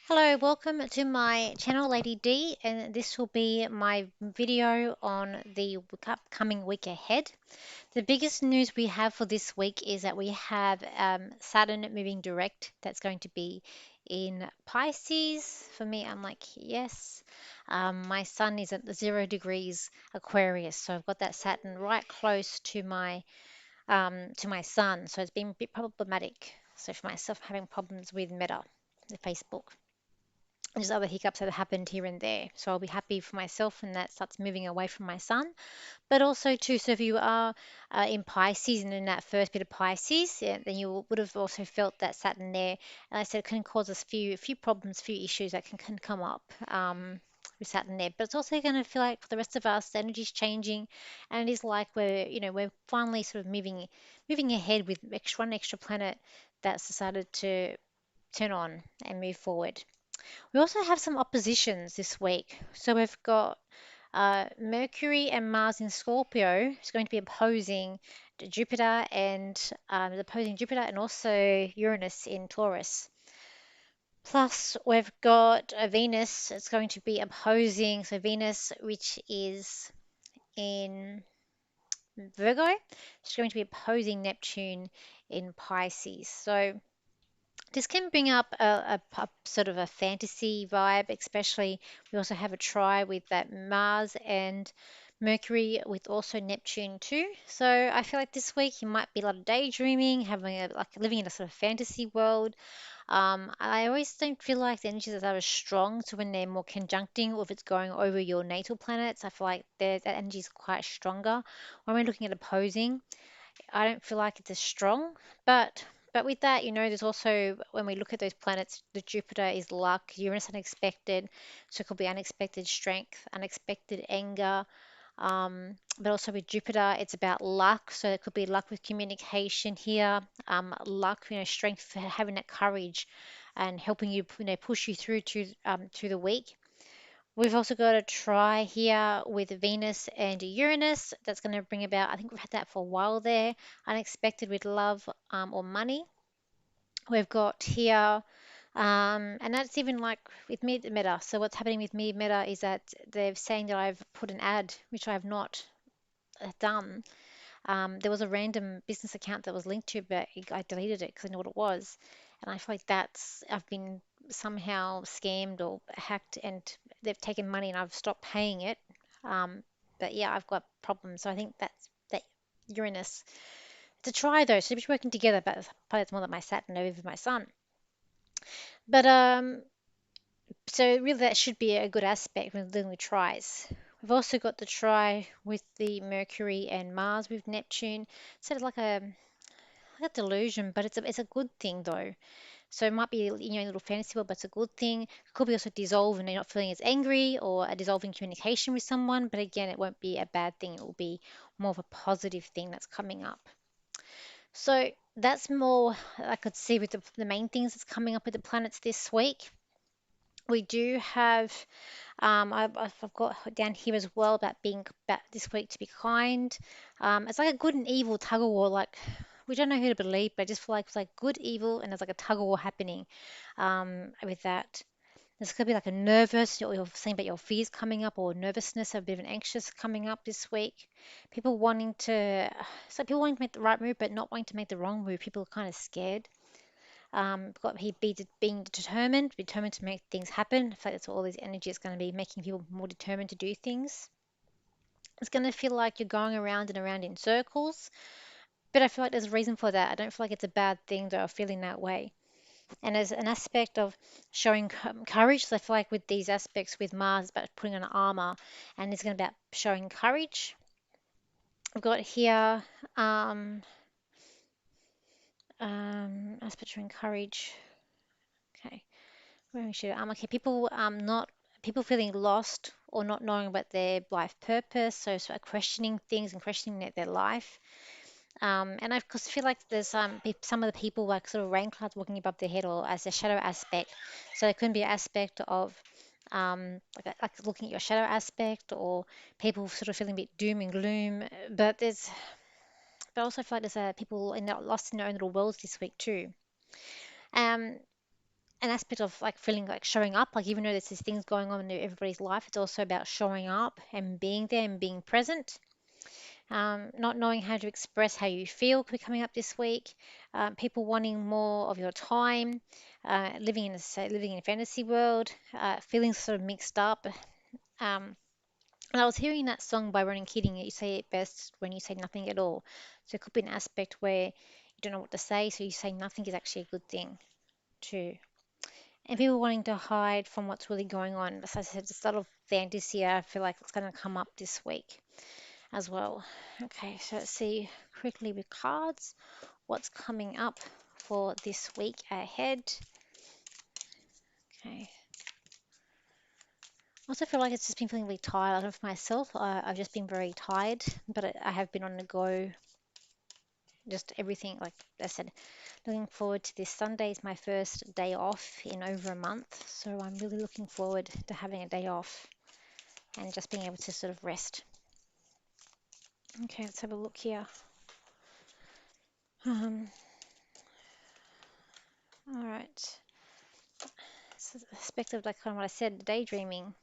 Hello, welcome to my channel, Lady D, and this will be my video on the upcoming week ahead. The biggest news we have for this week is that we have Saturn moving direct. That's going to be in Pisces. For me, I'm like, yes. My sun is at 0 degrees Aquarius, so I've got that Saturn right close to my sun. So it's been a bit problematic. So for myself, having problems with Meta, the Facebook, just other hiccups that have happened here and there. So I'll be happy for myself and that starts moving away from my sun. But also too, so if you are in Pisces and in that first bit of Pisces, yeah, then you would have also felt that Saturn there. And I said it can cause us few problems, few issues that can come up. With Saturn there, but it's also going to feel like for the rest of us, the energy's changing, and it is like we're finally sort of moving ahead with one extra planet that's decided to turn on and move forward. We also have some oppositions this week. So we've got Mercury and Mars in Scorpio is going to be opposing Jupiter and also Uranus in Taurus. Plus, we've got Venus. It's going to be opposing. So Venus, which is in Virgo, is going to be opposing Neptune in Pisces. So this can bring up a sort of a fantasy vibe, especially we also have a try with that Mars and Mercury with also Neptune too. So I feel like this week you might be a lot of daydreaming, having like living in a sort of fantasy world. I always don't feel like the energies are as strong. So when they're more conjuncting or if it's going over your natal planets, I feel like that energy is quite stronger. When we're looking at opposing, I don't feel like it's as strong, but with that, there's also when we look at those planets, the Jupiter is luck, Uranus unexpected, so it could be unexpected strength, unexpected anger. But also with Jupiter, it's about luck, so it could be luck with communication here, luck, strength for having that courage and helping you, push you through the week. We've also got a try here with Venus and Uranus. That's going to bring about, I think we've had that for a while there, unexpected with love or money. We've got here, and that's even like with Meta. So what's happening with Meta is that they're saying that I've put an ad, which I have not done. There was a random business account that was linked to, but I deleted it because I know what it was. And I feel like I've been somehow scammed or hacked and they've taken money and I've stopped paying it. Um, but yeah, I've got problems. So I think that Uranus. It's a try though, so we should be working together, but probably it's more than my Saturn over my Sun. But so really that should be a good aspect when dealing with tries. We've also got the try with the Mercury and Mars with Neptune. Sort of like a delusion, but it's a good thing though. So it might be a little fantasy world, but it's a good thing. It could be also dissolve and you're not feeling as angry or a dissolving communication with someone. But again, it won't be a bad thing. It will be more of a positive thing that's coming up. So that's more I could see with the main things that's coming up with the planets this week. We do have I've got down here as well about being about this week to be kind. It's like a good and evil tug of war. Like we don't know who to believe, but I just feel like it's like good, evil, and there's like a tug of war happening with that. There's gonna be like a nervous, or you're saying about your fears coming up, or nervousness, a bit of an anxious coming up this week. People wanting to, so people wanting to make the right move, but not wanting to make the wrong move. People are kind of scared. Got he being determined to make things happen. I feel like that's what all this energy is going to be, making people more determined to do things. It's going to feel like you're going around and around in circles, but I feel like there's a reason for that. I don't feel like it's a bad thing though, feeling that way. And as an aspect of showing courage, so I feel like with these aspects with Mars, it's about putting on armor, and it's going to be about showing courage. I've got here aspect showing courage. Okay. Wearing shoe. Okay, not people feeling lost or not knowing about their life purpose, so sort of questioning things and questioning their life. And I of course feel like there's some of the people like sort of rain clouds walking above their head or as a shadow aspect. So it can be an aspect of like looking at your shadow aspect or people sort of feeling a bit doom and gloom. But I also feel like there's people lost in their own little worlds this week too. Um, an aspect of like feeling like showing up. Like even though there's these things going on in everybody's life, it's also about showing up and being there and being present. Not knowing how to express how you feel could be coming up this week. People wanting more of your time, living in living in a fantasy world, feeling sort of mixed up. Um, and I was hearing that song by Ronan Keating, You Say It Best When You Say Nothing at All. So it could be an aspect where you don't know what to say, so you say nothing is actually a good thing too. And people wanting to hide from what's really going on. As I said, it's a lot of fantasy. I feel like it's going to come up this week as well. Okay, so let's see quickly with cards what's coming up for this week ahead. Okay. I also feel like it's just been feeling really tired. I don't know for myself. I've just been very tired, but I have been on the go. Just everything, like I said, looking forward to this Sunday is my first day off in over a month. So I'm really looking forward to having a day off and just being able to sort of rest. Okay, let's have a look here. Um, all right. So the aspect of like kind of what I said, daydreaming.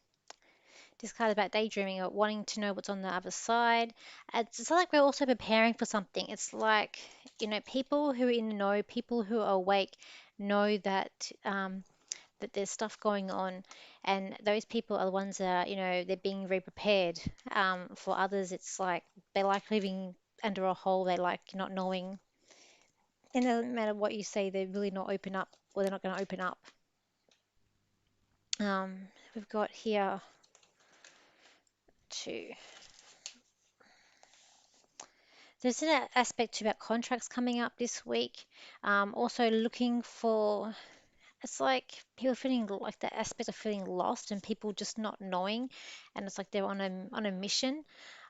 This card is about daydreaming or wanting to know what's on the other side. It's like we're also preparing for something. It's like, people who are in the know, people who are awake know that there's stuff going on, and those people are the ones that, they're being very prepared. For others, it's like they like living under a hole. They like not knowing. And it doesn't matter what you say, they're really not open up, or they're not going to open up. We've got here two. There's an aspect about contracts coming up this week. Also looking for, it's like people feeling like that aspect of feeling lost and people just not knowing, and it's like they're on a mission.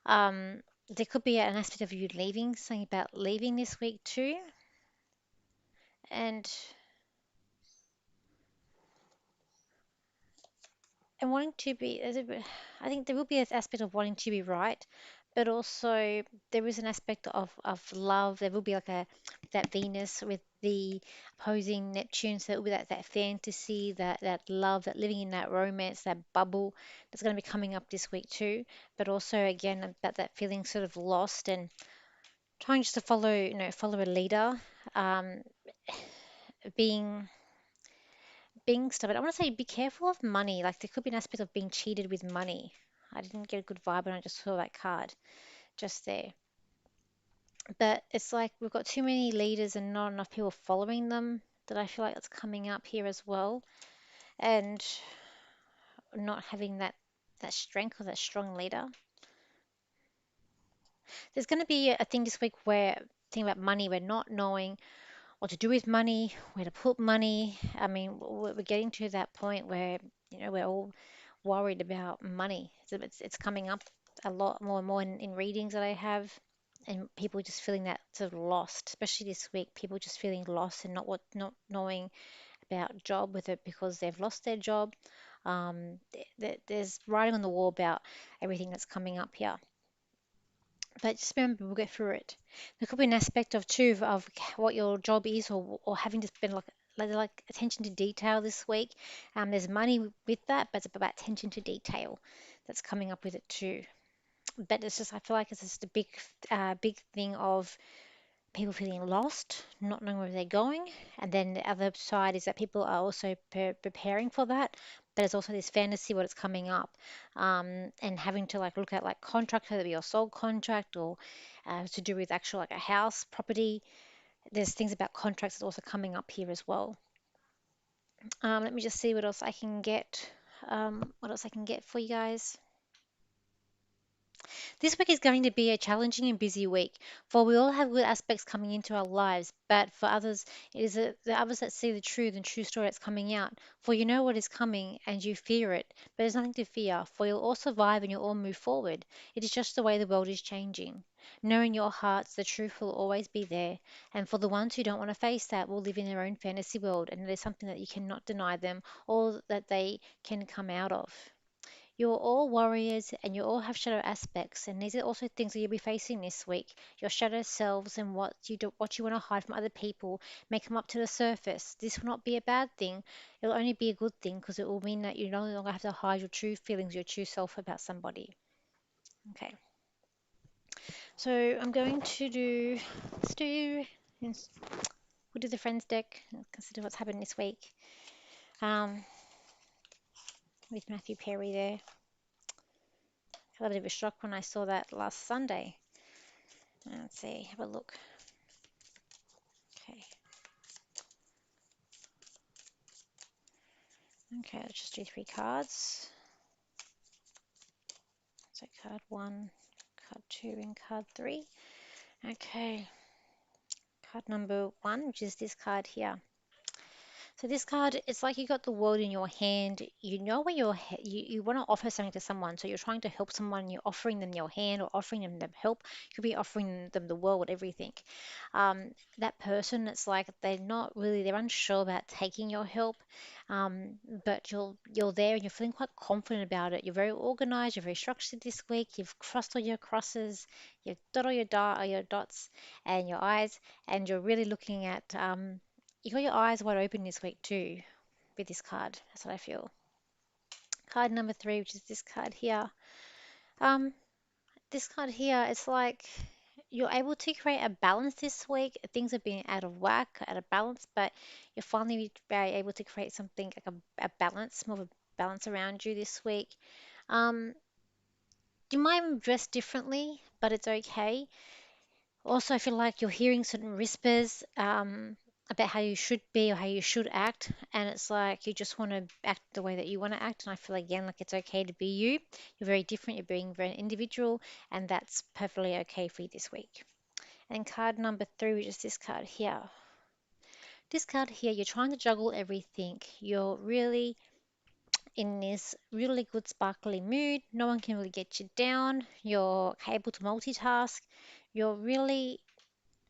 There could be an aspect of you leaving, something about leaving this week too, and wanting to be. I think there will be an aspect of wanting to be right, but also there is an aspect of love. There will be like a that Venus with the opposing Neptune, so it will be that fantasy, that love, that living in that romance, that bubble that's going to be coming up this week too. But also again about that feeling sort of lost and trying just to follow, follow a leader, um, being stubborn. I want to say be careful of money. Like there could be an aspect of being cheated with money. I didn't get a good vibe when I just saw that card just there. But it's like we've got too many leaders and not enough people following them that I feel like it's coming up here as well. And not having that strength or that strong leader. There's going to be a thing this week where thing about money, we're not knowing what to do with money, where to put money. I mean, we're getting to that point where, we're all worried about money. So it's coming up a lot more and more in readings that I have, and people just feeling that sort of lost, especially this week. People just feeling lost and not knowing about job, whether because they've lost their job. There's writing on the wall about everything that's coming up here. But just remember, we'll get through it. There could be an aspect of too of what your job is, or having to spend like attention to detail this week. There's money with that, but it's about attention to detail that's coming up with it too. But it's just I feel like it's just a big thing of people feeling lost, not knowing where they're going, and then the other side is that people are also preparing for that. But it's also this fantasy what it's coming up, and having to like look at like contract, whether it be your sole contract or to do with actual like a house property. There's things about contracts that's also coming up here as well. Let me just see what else I can get. What else I can get for you guys. This week is going to be a challenging and busy week, for we all have good aspects coming into our lives, but for others, it is the others that see the truth and true story that's coming out. For you know what is coming and you fear it, but there's nothing to fear, for you'll all survive and you'll all move forward. It is just the way the world is changing. Know in your hearts the truth will always be there, and for the ones who don't want to face that will live in their own fantasy world, and it is something that you cannot deny them or that they can come out of. You're all warriors and you all have shadow aspects, and these are also things that you'll be facing this week. Your shadow selves and what you want to hide from other people may come up to the surface. This will not be a bad thing. It'll only be a good thing because it will mean that you no longer have to hide your true feelings, your true self about somebody. Okay. So I'm going to do, let's do, yes, we'll do the Friends deck and consider what's happened this week. Um, with Matthew Perry there. I got a bit of a shock when I saw that last Sunday. Let's see, have a look. Okay. Okay, let's just do 3 cards. So card 1, card 2, and card 3. Okay. Card number 1, which is this card here. So this card, it's like you got the world in your hand. You know when you want to offer something to someone, so you're trying to help someone. You're offering them your hand or offering them help. You could be offering them the world, everything. That person, it's like they're not really, they're unsure about taking your help. But you're there and you're feeling quite confident about it. You're very organized. You're very structured this week. You've crossed all your crosses. You've dot all your dots and your I's, and you're really looking at you got your eyes wide open this week too with this card. That's what I feel. Card number 3, which is this card here. Um, this card here, it's like you're able to create a balance this week. Things are being out of whack, out of balance, but you're finally very able to create something like a balance, more of a balance around you this week. Um, you might dress differently, but it's okay. Also, I feel like you're hearing certain whispers about how you should be or how you should act, and it's like you just want to act the way that you want to act. And I feel again like it's okay to be you. You're very different. You're being very individual, and that's perfectly okay for you this week. And card number 3, which is this card here. This card here, you're trying to juggle everything. You're really in this really good sparkly mood. No one can really get you down. You're able to multitask. You're really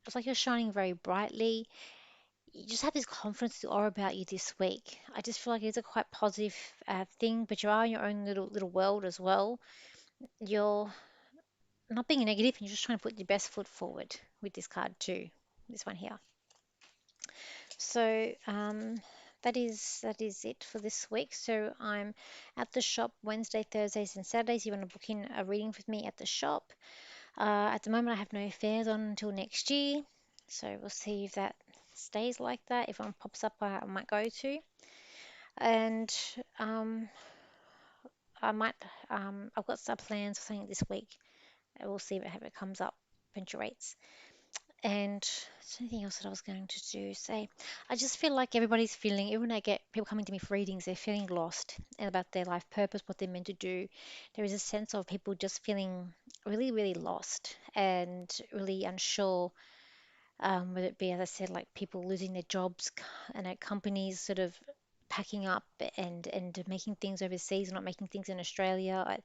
it's like you're shining very brightly. You just have this confidence aura about you this week. I just feel like it's a quite positive thing, but you are in your own little world as well. You're not being negative, and you're just trying to put your best foot forward with this card too. This one here. So that is it for this week. So I'm at the shop Wednesday, Thursdays, and Saturdays. You want to book in a reading with me at the shop. At the moment, I have no fares on until next year, so we'll see if that stays like that. If one pops up, I might go to, and um, I might. I've got some plans for something this week. We'll see if it comes up, eventuates. And is there anything else that I was going to do? Say, I just feel like everybody's feeling, even when I get people coming to me for readings, they're feeling lost and about their life purpose, what they're meant to do. There is a sense of people just feeling really, really lost and really unsure. Whether it be, as I said, like people losing their jobs and companies sort of packing up and making things overseas, not making things in Australia.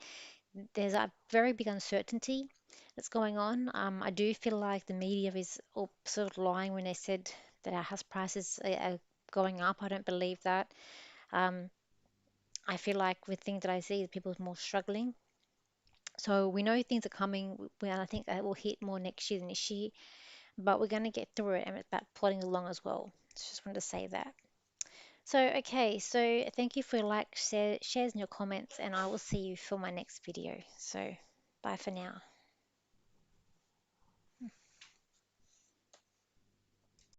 There's a very big uncertainty that's going on. I do feel like the media is all sort of lying when they said that our house prices are going up. I don't believe that. Um, I feel like with things that I see, people are more struggling. So we know things are coming. I think that will hit more next year than this year, but we're going to get through it and it's about plodding along as well. Just wanted to say that. So, okay, so thank you for your likes, shares, and your comments, and I will see you for my next video. So, bye for now.